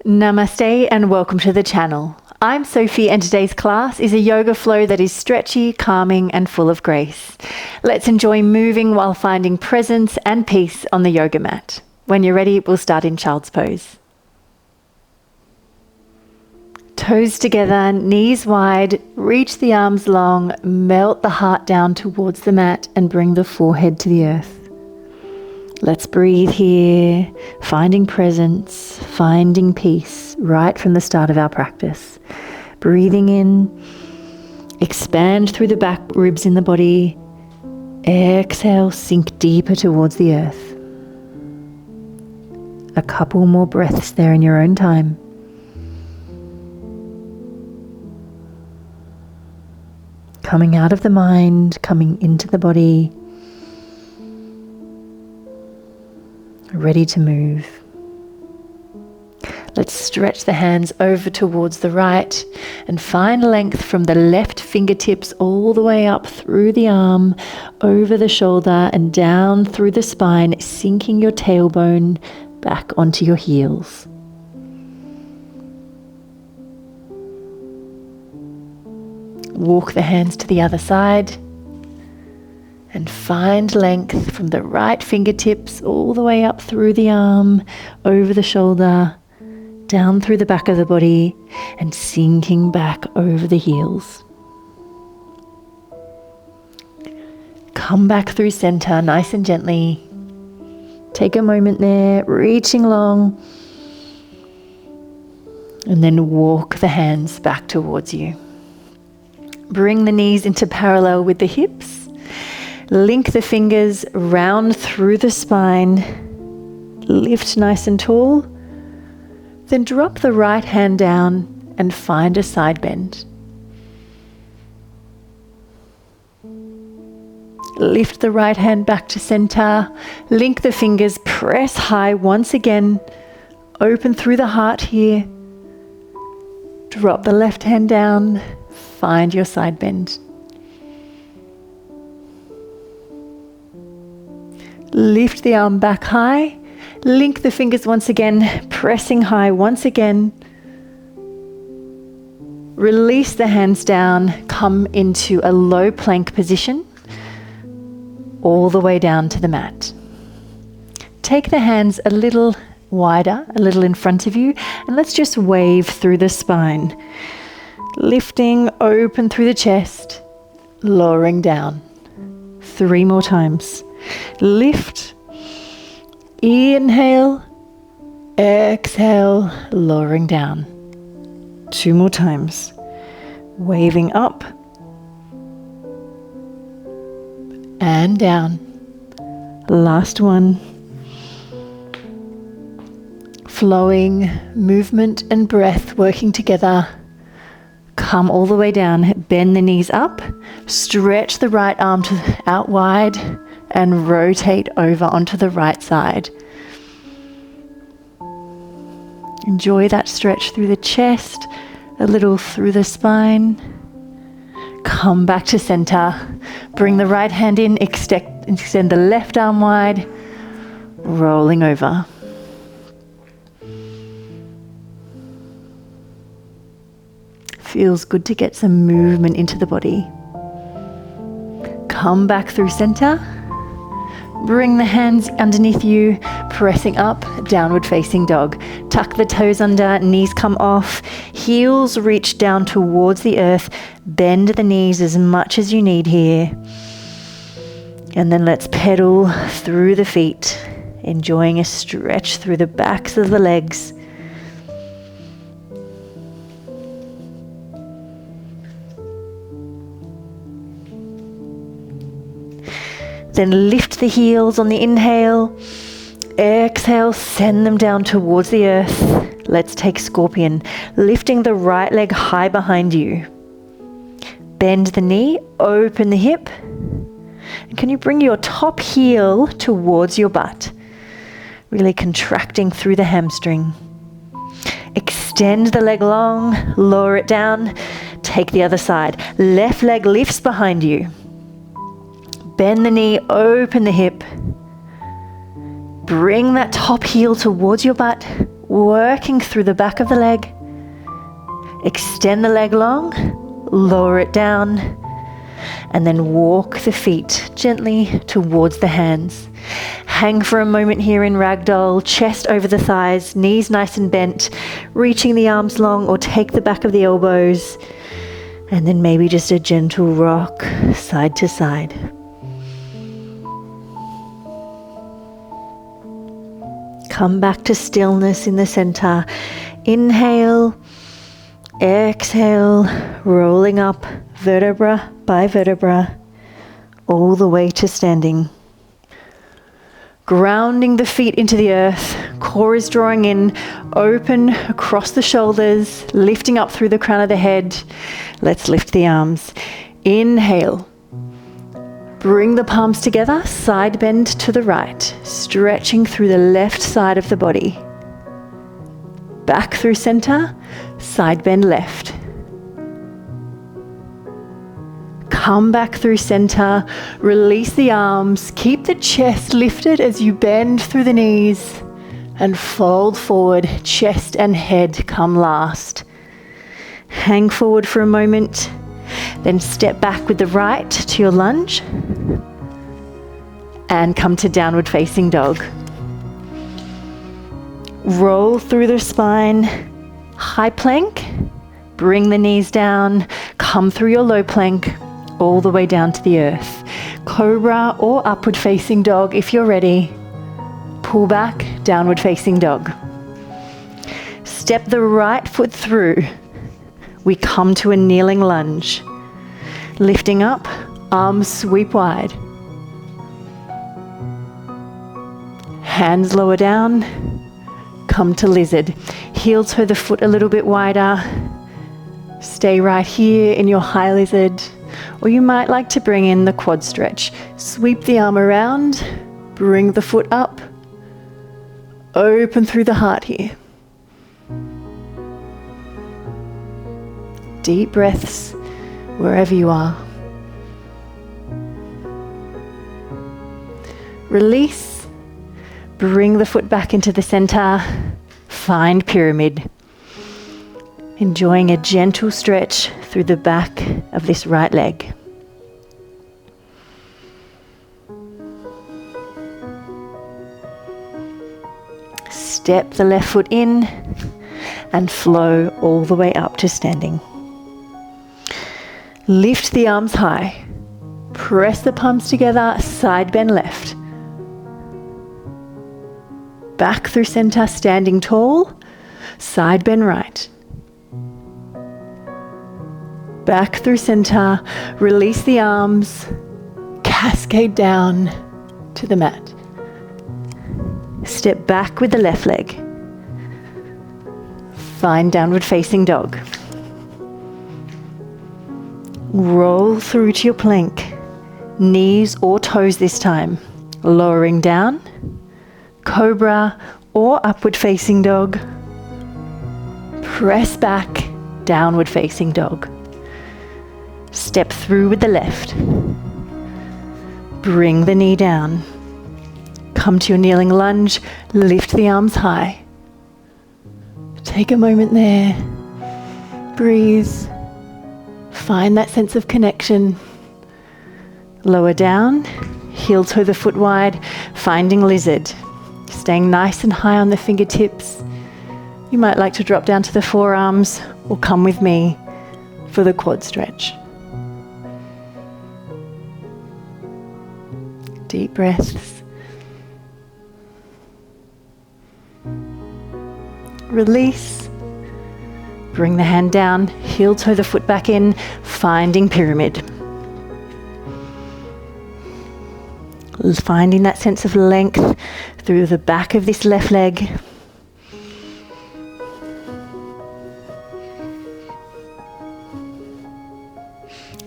Namaste and welcome to the channel. I'm Sophie and today's class is a yoga flow that is stretchy, calming and full of grace. Let's enjoy moving while finding presence and peace on the yoga mat. When you're ready, we'll start in child's pose. Toes together, knees wide, reach the arms long, melt the heart down towards the mat and bring the forehead to the earth. Let's breathe here, finding presence, finding peace right from the start of our practice. Breathing in, expand through the back ribs in the body. Exhale, sink deeper towards the earth. A couple more breaths there in your own time. Coming out of the mind, coming into the body. Ready to move. Let's stretch the hands over towards the right and find length from the left fingertips all the way up through the arm, over the shoulder and down through the spine, sinking your tailbone back onto your heels. Walk the hands to the other side. And find length from the right fingertips all the way up through the arm, over the shoulder, down through the back of the body, and sinking back over the heels. Come back through center nice and gently. Take a moment there, reaching long, and then walk the hands back towards you. Bring the knees into parallel with the hips. Link the fingers round through the spine, lift nice and tall, then drop the right hand down and find a side bend. Lift the right hand back to center, link the fingers, press high once again, open through the heart here, drop the left hand down, find your side bend. Lift the arm back high, link the fingers once again, pressing high once again. Release the hands down, come into a low plank position, all the way down to the mat. Take the hands a little wider, a little in front of you, and let's just wave through the spine. Lifting open through the chest, lowering down. 3 more times. Lift, inhale, exhale, lowering down. 2 more times. Waving up and down. Last one. Flowing movement and breath working together. Come all the way down, bend the knees up, stretch the right arm out wide and rotate over onto the right side. Enjoy that stretch through the chest, a little through the spine. Come back to center, bring the right hand in, extend the left arm wide, rolling over. Feels good to get some movement into the body. Come back through center. Bring the hands underneath you, pressing up, downward facing dog. Tuck the toes under, knees come off, heels reach down towards the earth. Bend the knees as much as you need here. And then let's pedal through the feet, enjoying a stretch through the backs of the legs. Then lift the heels on the inhale. Exhale, send them down towards the earth. Let's take scorpion, lifting the right leg high behind you. Bend the knee, open the hip. And can you bring your top heel towards your butt? Really contracting through the hamstring. Extend the leg long, lower it down. Take the other side. Left leg lifts behind you. Bend the knee, open the hip. Bring that top heel towards your butt. working through the back of the leg. Extend the leg long, lower it down, and then walk the feet gently towards the hands. Hang for a moment here in ragdoll, chest over the thighs, knees nice and bent, reaching the arms long, or take the back of the elbows, and then maybe just a gentle rock side to side. Come back to stillness in the center. Inhale, exhale, rolling up vertebra by vertebra, all the way to standing. Grounding the feet into the earth, core is drawing in, open across the shoulders, lifting up through the crown of the head. Let's lift the arms. Inhale. Bring the palms together, side bend to the right, stretching through the left side of the body. Back through center, side bend left. Come back through center, release the arms, keep the chest lifted as you bend through the knees and fold forward, chest and head come last. Hang forward for a moment, then step back with the right to your lunge and come to downward facing dog. Roll through the spine, high plank, bring the knees down, come through your low plank, all the way down to the earth. Cobra or upward facing dog if you're ready. Pull back, downward facing dog. Step the right foot through. We come to a kneeling lunge. Lifting up, arms sweep wide. Hands lower down, come to lizard. Heel toe the foot a little bit wider. Stay right here in your high lizard. Or you might like to bring in the quad stretch. Sweep the arm around, bring the foot up, open through the heart here. Deep breaths wherever you are. Release, bring the foot back into the center, find pyramid. Enjoying a gentle stretch through the back of this right leg. Step the left foot in and flow all the way up to standing. Lift the arms high. Press the palms together, side bend left. Back through center, standing tall, side bend right. Back through center, release the arms, cascade down to the mat. Step back with the left leg. Find downward facing dog. Roll through to your plank, knees or toes this time, lowering down, cobra or upward facing dog. Press back, downward facing dog. Step through with the left. Bring the knee down. Come to your kneeling lunge, lift the arms high. Take a moment there. Breathe. Find that sense of connection. Lower down, heel toe the foot wide, finding lizard. Staying nice and high on the fingertips. You might like to drop down to the forearms or come with me for the quad stretch. Deep breaths. Release. Bring the hand down, heel toe the foot back in, finding pyramid. Finding that sense of length through the back of this left leg.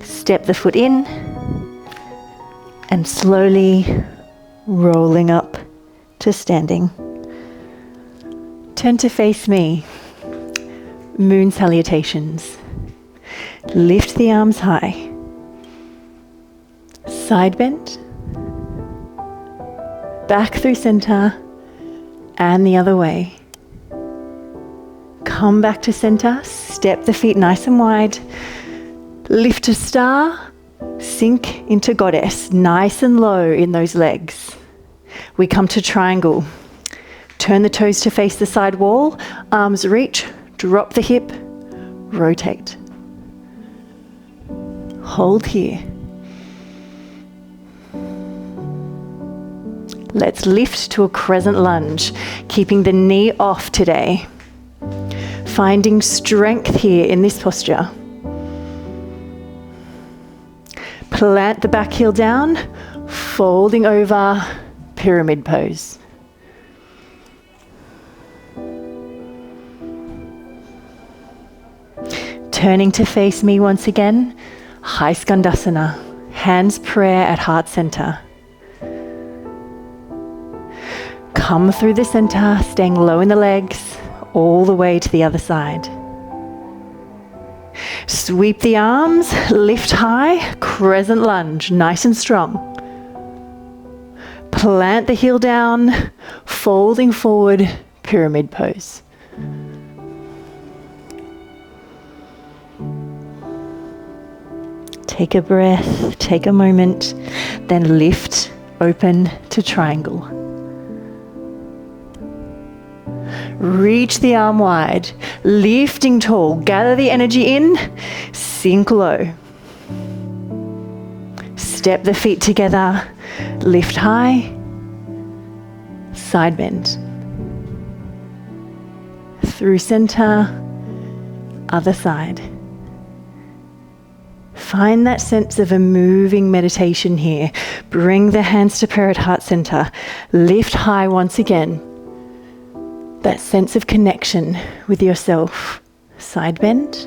Step the foot in and slowly rolling up to standing. Turn to face me. Moon salutations. Lift the arms high. Side bend. Back through center and the other way. Come back to center, step the feet nice and wide. Lift to star, sink into goddess, nice and low in those legs. We come to triangle. Turn the toes to face the side wall, arms reach, drop the hip, rotate. Hold here. Let's lift to a crescent lunge, keeping the knee off today. Finding strength here in this posture. Plant the back heel down, folding over, pyramid pose. Turning to face me once again, high skandasana, hands prayer at heart center. Come through the center, staying low in the legs, all the way to the other side. Sweep the arms, lift high, crescent lunge, nice and strong. Plant the heel down, folding forward, pyramid pose. Take a breath, take a moment, then lift, open to triangle. Reach the arm wide, lifting tall, gather the energy in, sink low. Step the feet together, lift high, side bend. Through center, other side. Find that sense of a moving meditation here. Bring the hands to prayer at heart center. Lift high once again. That sense of connection with yourself. Side bend,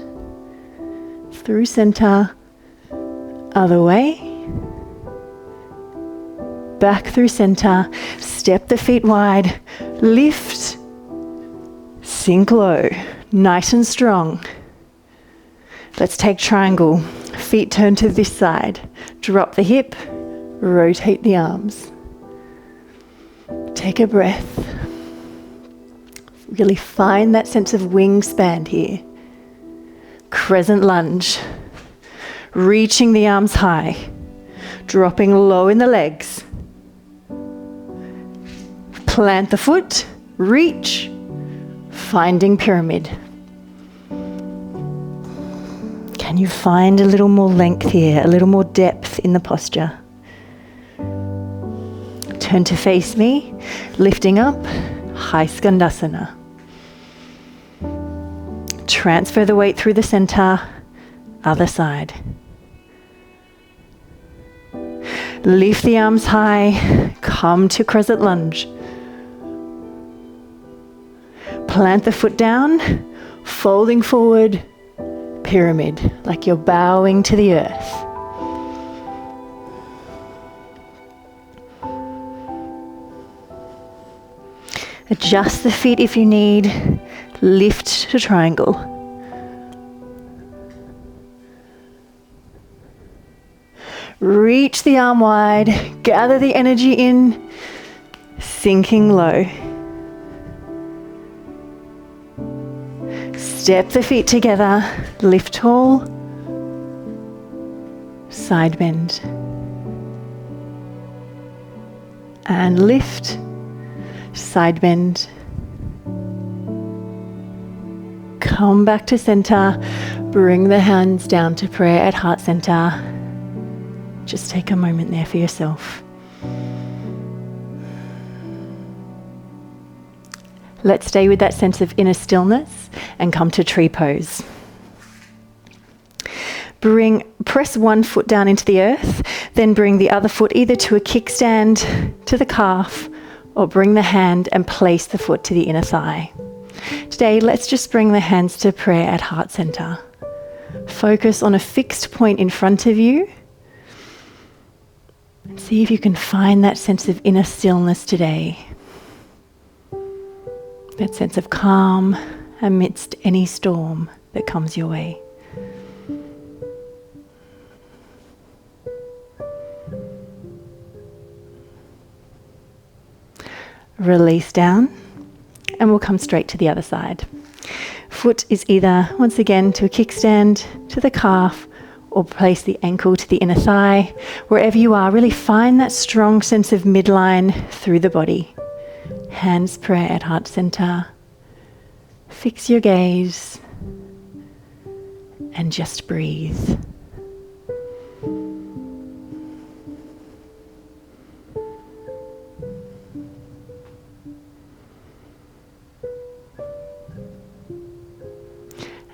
through center, other way, back through center, step the feet wide, lift, sink low, nice and strong. Let's take triangle, feet turn to this side, drop the hip, rotate the arms. Take a breath. Really find that sense of wingspan here. Crescent lunge. Reaching the arms high. Dropping low in the legs. Plant the foot. Reach. Finding pyramid. Can you find a little more length here? A little more depth in the posture? Turn to face me. Lifting up. High skandasana. Transfer the weight through the center, other side. Lift the arms high, come to crescent lunge. Plant the foot down, folding forward, pyramid, like you're bowing to the earth. Adjust the feet if you need. Lift to triangle. Reach the arm wide, gather the energy in, sinking low. Step the feet together, lift tall, side bend. And lift, side bend. Come back to center, bring the hands down to prayer at heart center. Just take a moment there for yourself. Let's stay with that sense of inner stillness and come to tree pose. Press one foot down into the earth, then bring the other foot either to a kickstand, to the calf, or bring the hand and place the foot to the inner thigh. Today, let's just bring the hands to prayer at heart center. Focus on a fixed point in front of you. And see if you can find that sense of inner stillness today. That sense of calm amidst any storm that comes your way. Release down. And we'll come straight to the other side. Foot is either, once again, to a kickstand, to the calf, or place the ankle to the inner thigh. Wherever you are, really find that strong sense of midline through the body. Hands prayer at heart center. Fix your gaze and just breathe.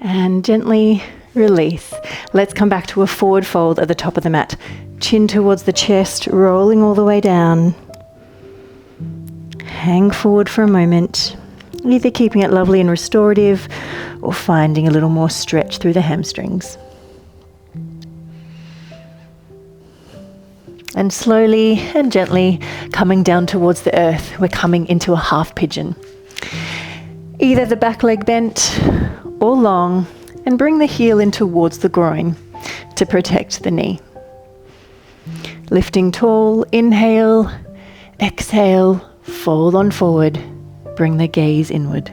And gently release. Let's come back to a forward fold at the top of the mat. Chin towards the chest, rolling all the way down. Hang forward for a moment, either keeping it lovely and restorative or finding a little more stretch through the hamstrings. And slowly and gently coming down towards the earth, we're coming into a half pigeon. Either the back leg bent or long, and bring the heel in towards the groin to protect the knee. Lifting tall, inhale, exhale, fold on forward, bring the gaze inward.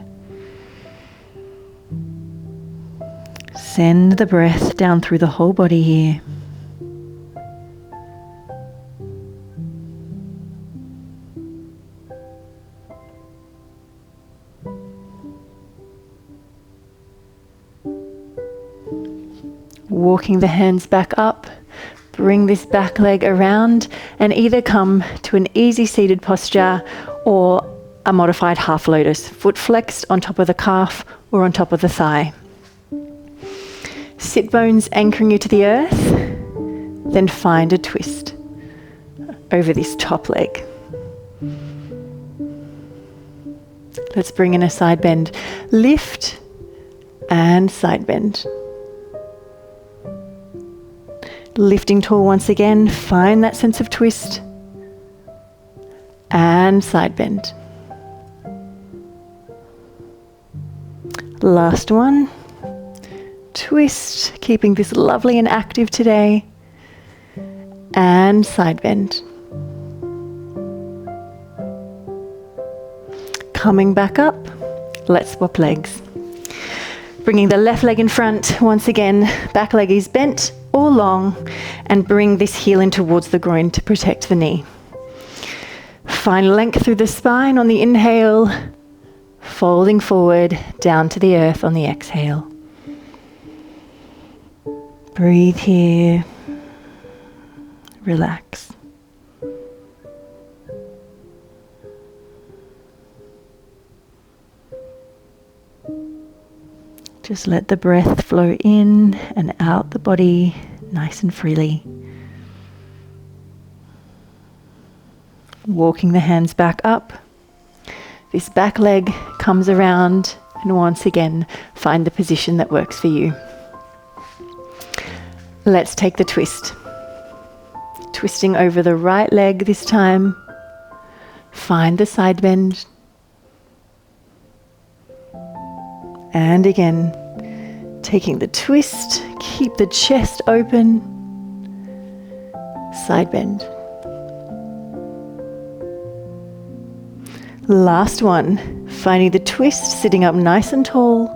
Send the breath down through the whole body here. Walking the hands back up, bring this back leg around and either come to an easy seated posture or a modified half lotus, foot flexed on top of the calf or on top of the thigh. Sit bones anchoring you to the earth, then find a twist over this top leg. Let's bring in a side bend. Lift and side bend. Lifting tall once again, find that sense of twist and side bend. Last one. Twist, keeping this lovely and active today, and side bend. Coming back up, let's swap legs. Bringing the left leg in front, once again, back leg is bent or long, and bring this heel in towards the groin to protect the knee. Find length through the spine on the inhale, folding forward down to the earth on the exhale. Breathe here, relax. Just let the breath flow in and out the body nice and freely. Walking the hands back up. This back leg comes around and once again find the position that works for you. Let's take the twist. Twisting over the right leg this time. Find the side bend. And again, taking the twist, keep the chest open, side bend. Last one, finding the twist, sitting up nice and tall,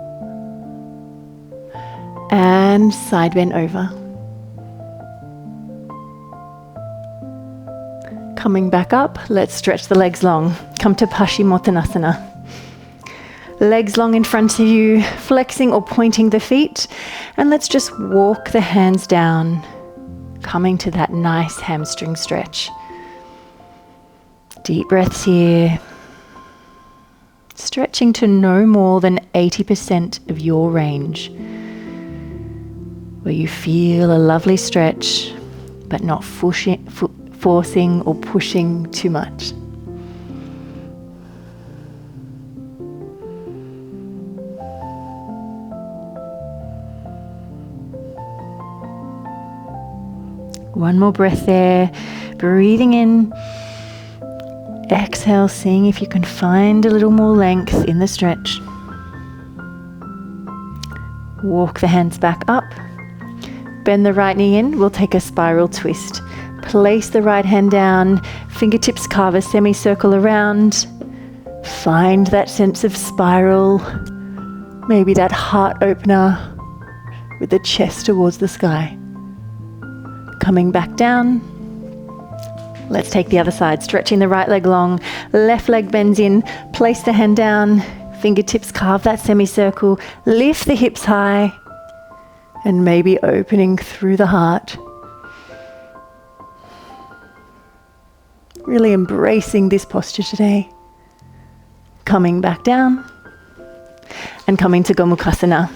and side bend over. Coming back up, let's stretch the legs long. Come to Paschimottanasana. Legs long in front of you, flexing or pointing the feet. And let's just walk the hands down, coming to that nice hamstring stretch. Deep breaths here. Stretching to no more than 80% of your range, where you feel a lovely stretch, but not forcing or pushing too much. One more breath there, breathing in, exhale, seeing if you can find a little more length in the stretch. Walk the hands back up, bend the right knee in, we'll take a spiral twist. Place the right hand down, fingertips carve a semicircle around. Find that sense of spiral Maybe that heart opener with the chest towards the sky. Coming back down. Let's take the other side, stretching the right leg long, left leg bends in, place the hand down, fingertips carve that semicircle, lift the hips high, and maybe opening through the heart. Really embracing this posture today. Coming back down and coming to Gomukhasana.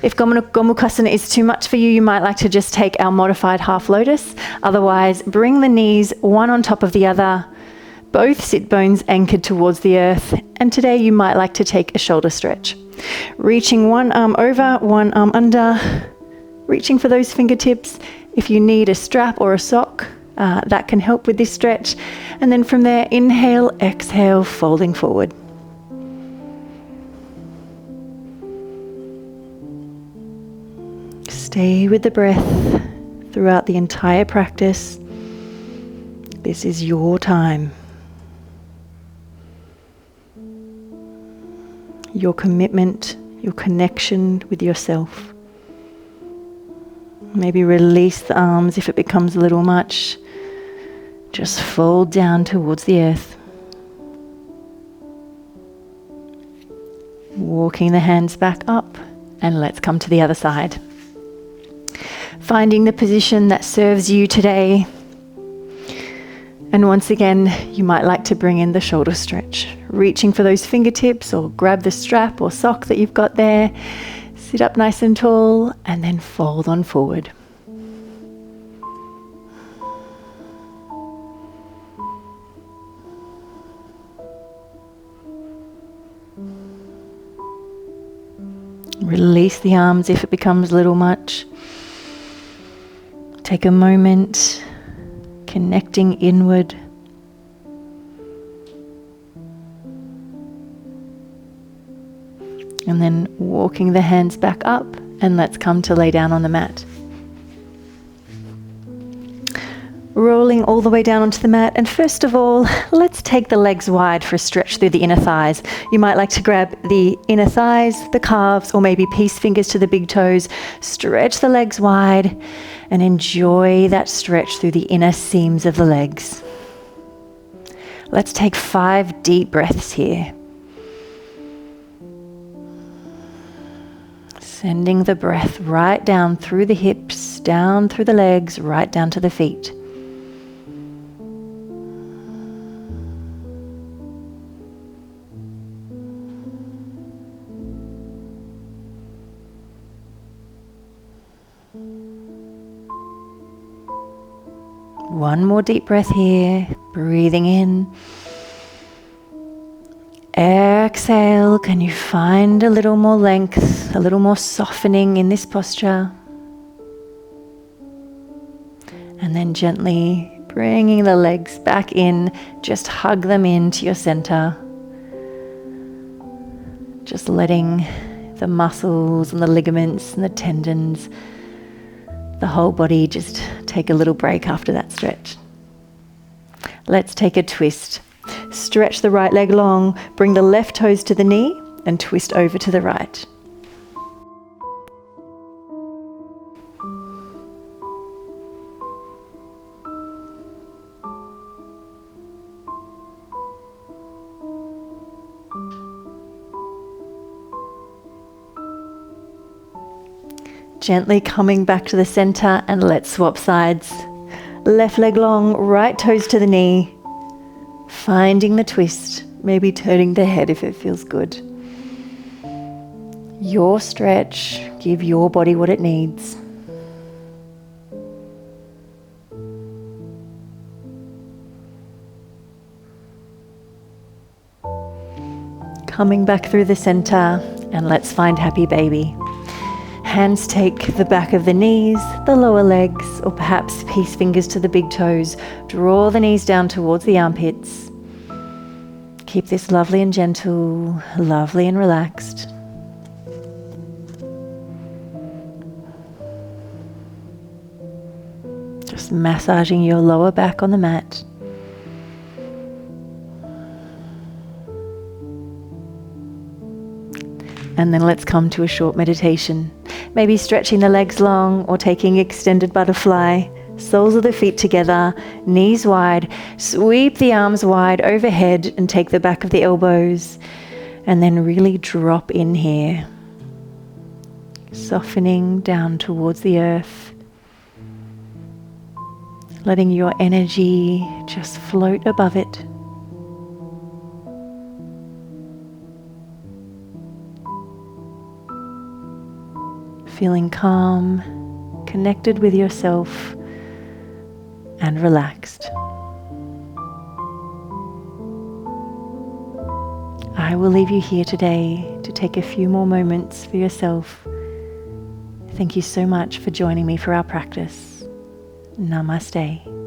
If Gomukhasana is too much for you, you might like to just take our modified half lotus. Otherwise, bring the knees one on top of the other, both sit bones anchored towards the earth. And today you might like to take a shoulder stretch. Reaching one arm over, one arm under, reaching for those fingertips. If you need a strap or a sock, that can help with this stretch. And then from there, inhale, exhale, folding forward. Stay with the breath throughout the entire practice. This is your time. Your commitment, your connection with yourself. Maybe release the arms if it becomes a little much. Just fold down towards the earth. Walking the hands back up, and let's come to the other side. Finding the position that serves you today. And once again, you might like to bring in the shoulder stretch. Reaching for those fingertips or grab the strap or sock that you've got there. Sit up nice and tall and then fold on forward. Release the arms if it becomes a little much. Take a moment, connecting inward. And then walking the hands back up, and let's come to lay down on the mat. Rolling all the way down onto the mat, and first of all, let's take the legs wide for a stretch through the inner thighs. You might like to grab the inner thighs, the calves, or maybe peace fingers to the big toes. Stretch the legs wide and enjoy that stretch through the inner seams of the legs. Let's take 5 deep breaths here. Sending the breath right down through the hips, down through the legs, right down to the feet. One more deep breath here, breathing in. Exhale, can you find a little more length, a little more softening in this posture? And then gently bringing the legs back in, just hug them into your center. Just letting the muscles and the ligaments and the tendons, the whole body just take a little break after that stretch. Let's take a twist. Stretch the right leg long, bring the left toes to the knee and twist over to the right. Gently coming back to the center, and let's swap sides. Left leg long, right toes to the knee. Finding the twist, maybe turning the head if it feels good. Your stretch, give your body what it needs. Coming back through the center, and let's find happy baby. Hands take the back of the knees, the lower legs, or perhaps peace fingers to the big toes. Draw the knees down towards the armpits. Keep this lovely and gentle, lovely and relaxed. Just massaging your lower back on the mat. And then let's come to a short meditation. Maybe stretching the legs long or taking extended butterfly. Soles of the feet together, knees wide. Sweep the arms wide overhead and take the back of the elbows. And then really drop in here. Softening down towards the earth. Letting your energy just float above it. Feeling calm, connected with yourself, and relaxed. I will leave you here today to take a few more moments for yourself. Thank you so much for joining me for our practice. Namaste.